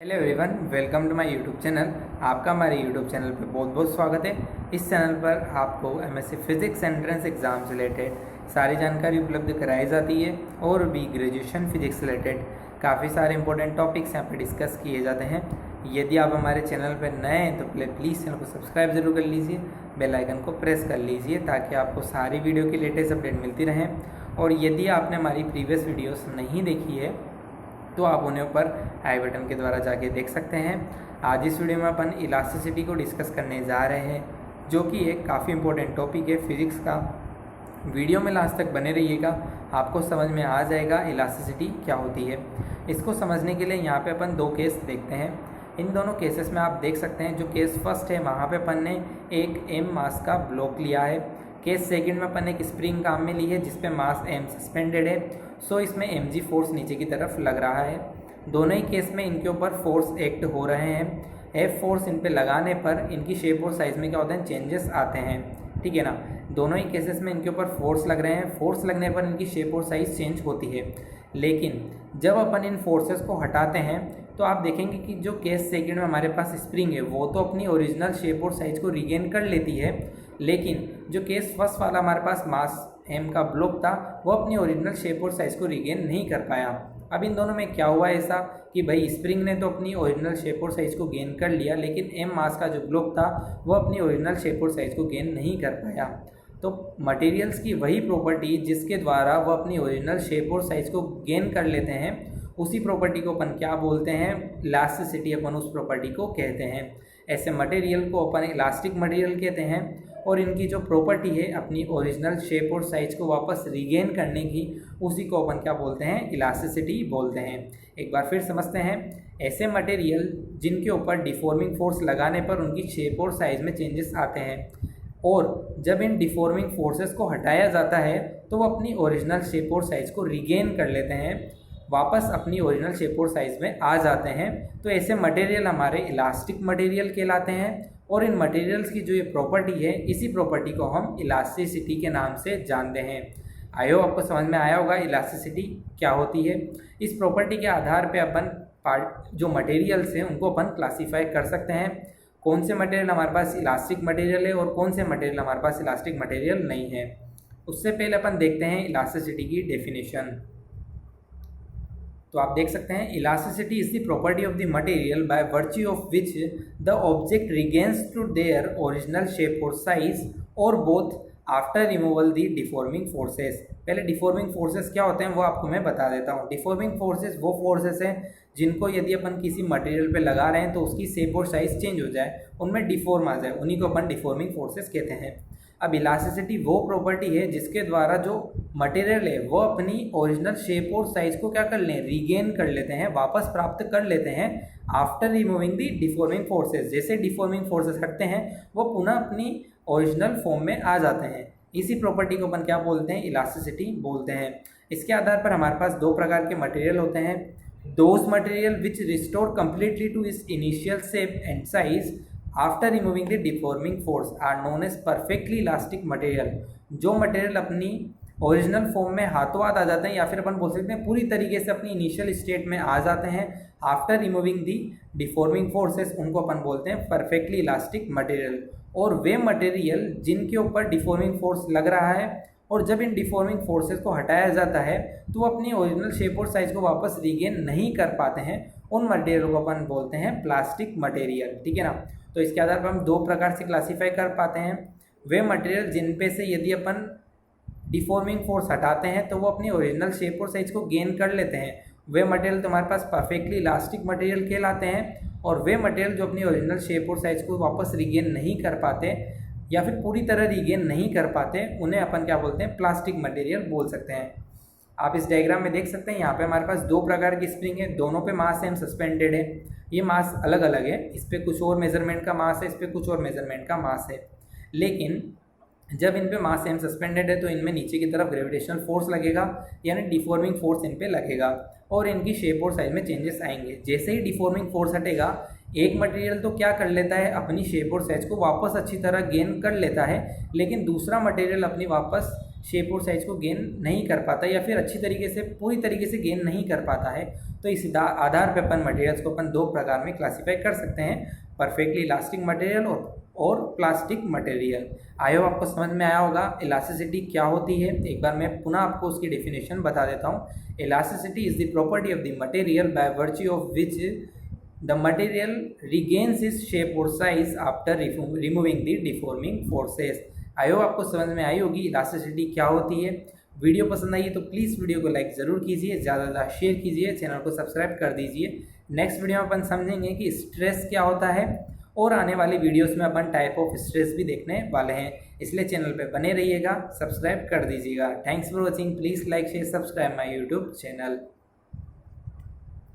Hello everyone, welcome to my YouTube channel. आपका हमारे YouTube channel पे बहुत बहुत स्वागत है। इस चैनल पर आपको एमएससी फिजिक्स एंट्रेंस एग्जाम से रिलेटेड सारी जानकारी उपलब्ध कराई जाती है और भी ग्रेजुएशन फिजिक्स से रिलेटेड काफ़ी सारे इंपॉर्टेंट टॉपिक्स यहाँ पे डिस्कस किए जाते हैं। यदि आप हमारे चैनल पर नए हैं तो प्लीज़ चैनल को सब्सक्राइब जरूर कर लीजिए, बेल आइकन को प्रेस कर लीजिए ताकि आपको सारी वीडियो की लेटेस्ट अपडेट मिलती रहें। और यदि आपने हमारी प्रीवियस वीडियोस नहीं देखी है तो आप उन्हें ऊपर आई बटन के द्वारा जाके देख सकते हैं। आज इस वीडियो में अपन इलास्टिसिटी को डिस्कस करने जा रहे हैं, जो कि एक काफ़ी इंपॉर्टेंट टॉपिक है फिजिक्स का। वीडियो में लास्ट तक बने रहिएगा, आपको समझ में आ जाएगा इलास्टिसिटी क्या होती है। इसको समझने के लिए यहाँ पे अपन दो केस देखते हैं। इन दोनों केसेस में आप देख सकते हैं, जो केस फर्स्ट है वहाँ पे अपन ने एक m मास का ब्लॉक लिया है। केस सेकंड में अपन ने एक स्प्रिंग काम में ली है जिसपे मास m सस्पेंडेड है। सो इसमें mg फोर्स नीचे की तरफ लग रहा है। दोनों ही केस में इनके ऊपर फोर्स एक्ट हो रहे हैं। F फोर्स इन पे लगाने पर इनकी शेप और साइज में क्या होते हैं, चेंजेस आते हैं, ठीक है ना। दोनों ही केसेस में इनके ऊपर फोर्स लग रहे हैं। फोर्स लगने पर इनकी शेप और साइज चेंज होती है। लेकिन जब अपन इन फोर्सेस को हटाते हैं तो आप देखेंगे कि जो केस सेकंड में हमारे पास स्प्रिंग है वो तो अपनी ओरिजिनल शेप और साइज को रिगेन कर लेती है, लेकिन जो केस फर्स्ट वाला हमारे पास मास m का ब्लॉक था वो अपनी ओरिजिनल शेप और साइज को रिगेन नहीं कर पाया। अब इन दोनों में क्या हुआ ऐसा कि भाई स्प्रिंग ने तो अपनी ओरिजिनल शेप और साइज को गेन कर लिया, लेकिन m मास का जो ब्लॉक था वो अपनी ओरिजिनल शेप और साइज को गेन नहीं कर पाया। तो मटेरियल्स की वही प्रॉपर्टी जिसके द्वारा वो अपनी ओरिजिनल शेप और साइज को गेन कर लेते हैं, उसी प्रॉपर्टी को अपन क्या बोलते हैं, इलास्टिसिटी अपन उस प्रॉपर्टी को कहते हैं। ऐसे मटेरियल को अपन इलास्टिक मटेरियल कहते हैं और इनकी जो प्रॉपर्टी है अपनी ओरिजिनल शेप और साइज को वापस रिगेन करने की, उसी को अपन क्या बोलते हैं, इलास्टिसिटी बोलते हैं। एक बार फिर समझते हैं। ऐसे मटेरियल जिनके ऊपर डिफॉर्मिंग फोर्स लगाने पर उनकी शेप और साइज में चेंजेस आते हैं, और जब इन डिफॉर्मिंग फोर्सेस को हटाया जाता है तो वो अपनी ओरिजिनल शेप और साइज को रिगेन कर लेते हैं, वापस अपनी ओरिजिनल शेप और साइज में आ जाते हैं। तो ऐसे मटेरियल हमारे इलास्टिक मटेरियल कहलाते हैं। और इन मटेरियल्स की जो ये प्रॉपर्टी है, इसी प्रॉपर्टी को हम इलास्टिसिटी के नाम से जानते हैं। आई होप आपको समझ में आया होगा इलास्टिसिटी क्या होती है। इस प्रॉपर्टी के आधार पे अपन जो मटेरियल्स हैं उनको अपन क्लासीफाई कर सकते हैं, कौन से मटेरियल हमारे पास इलास्टिक मटेरियल है और कौन से मटेरियल हमारे पास इलास्टिक मटेरियल नहीं है। उससे पहले अपन देखते हैं इलास्टिसिटी की डेफिनेशन। तो आप देख सकते हैं, elasticity is the property of the material by virtue of which the object regains to their original shape और साइज और both after removal the deforming forces. पहले डिफॉर्मिंग फोर्सेस क्या होते हैं वो आपको मैं बता देता हूँ। डिफॉर्मिंग फोर्सेस वो फोर्सेस हैं जिनको यदि अपन किसी मटेरियल पे लगा रहे हैं तो उसकी शेप और साइज चेंज हो जाए, उनमें डिफॉर्म आ जाए, उन्हीं को अपन डिफॉर्मिंग फोर्सेस कहते हैं। अब इलास्टिसिटी वो प्रॉपर्टी है जिसके द्वारा जो मटेरियल है वो अपनी ओरिजिनल शेप और साइज को क्या कर लें, रिगेन कर लेते हैं, वापस प्राप्त कर लेते हैं after removing the deforming forces. जैसे डिफॉर्मिंग फोर्सेस हटते हैं वो पुनः अपनी ओरिजिनल फॉर्म में आ जाते हैं। इसी प्रॉपर्टी को अपन क्या बोलते हैं, इलास्टिसिटी बोलते हैं। इसके आधार पर हमारे पास दो प्रकार के मटेरियल होते हैं। Those material which restore completely to its initial shape and size after removing the deforming force are known as perfectly elastic material. जो मटेरियल अपनी ओरिजिनल फॉर्म में हाथों हाथ आ जाते हैं, या फिर अपन बोल सकते हैं पूरी तरीके से अपनी इनिशियल स्टेट में आ जाते हैं आफ्टर रिमूविंग दी डिफॉर्मिंग फोर्सेस, उनको अपन बोलते हैं परफेक्टली इलास्टिक मटेरियल। और वे मटेरियल जिनके ऊपर डिफॉर्मिंग फोर्स लग रहा है और जब इन डिफॉर्मिंग फोर्सेस को हटाया जाता है तो अपनी ओरिजिनल शेप और साइज को वापस रिगेन नहीं कर पाते हैं, उन मटेरियल को अपन बोलते हैं प्लास्टिक मटेरियल, ठीक है ना। तो इसके आधार पर हम दो प्रकार से क्लासीफाई कर पाते हैं। वे मटेरियल जिन पे से यदि अपन डिफॉर्मिंग फोर्स हटाते हैं तो वो अपनी ओरिजिनल शेप और साइज को गेन कर लेते हैं, वे मटेरियल तो हमारे पास परफेक्टली इलास्टिक मटेरियल कहलाते हैं। और वे मटेरियल जो अपनी ओरिजिनल शेप और साइज को वापस रिगेन नहीं कर पाते या फिर पूरी तरह रिगेन नहीं कर पाते, उन्हें अपन क्या बोलते हैं, प्लास्टिक मटेरियल बोल सकते हैं। आप इस डायग्राम में देख सकते हैं, यहाँ पे हमारे पास दो प्रकार की स्प्रिंग है, दोनों पे मास m सस्पेंडेड है। ये मास अलग अलग है, इस पे कुछ और मेजरमेंट का मास है, इस पे कुछ और मेजरमेंट का मास है। लेकिन जब इन पे मास m सस्पेंडेड है तो इनमें नीचे की तरफ ग्रेविटेशनल फोर्स लगेगा, यानी डिफॉर्मिंग फोर्स इन पे लगेगा और इनकी शेप और साइज में चेंजेस आएंगे। जैसे ही डिफॉर्मिंग फोर्स हटेगा, एक मटेरियल तो क्या कर लेता है, अपनी शेप और साइज को वापस अच्छी तरह गेन कर लेता है, लेकिन दूसरा मटेरियल अपनी वापस शेप और साइज को गेन नहीं कर पाता या फिर अच्छी तरीके से पूरी तरीके से गेन नहीं कर पाता है, तो इस आधार पे अपन मटेरियल्स को अपन दो प्रकार में क्लासीफाई कर सकते हैं, परफेक्टली इलास्टिक मटेरियल और प्लास्टिक मटेरियल। आई होप आपको समझ में आया होगा इलास्टिसिटी क्या होती है। एक बार मैं पुनः आपको उसकी डेफिनेशन बता देता हूँ। Elasticity is the property of the material by virtue of which the material regains is shape और size after removing the deforming forces. I hope आपको समझ में आई होगी इलास्टिसिटी क्या होती है। वीडियो पसंद आई है तो प्लीज़ वीडियो को लाइक ज़रूर कीजिए, ज़्यादा से ज़्यादा शेयर कीजिए, चैनल को सब्सक्राइब कर दीजिए। नेक्स्ट वीडियो में अपन समझेंगे कि स्ट्रेस क्या होता है और आने वाली वीडियोस में अपन टाइप ऑफ स्ट्रेस भी देखने वाले हैं, इसलिए चैनल पे बने रहिएगा, सब्सक्राइब कर दीजिएगा। Thanks for watching, please like share subscribe my YouTube channel.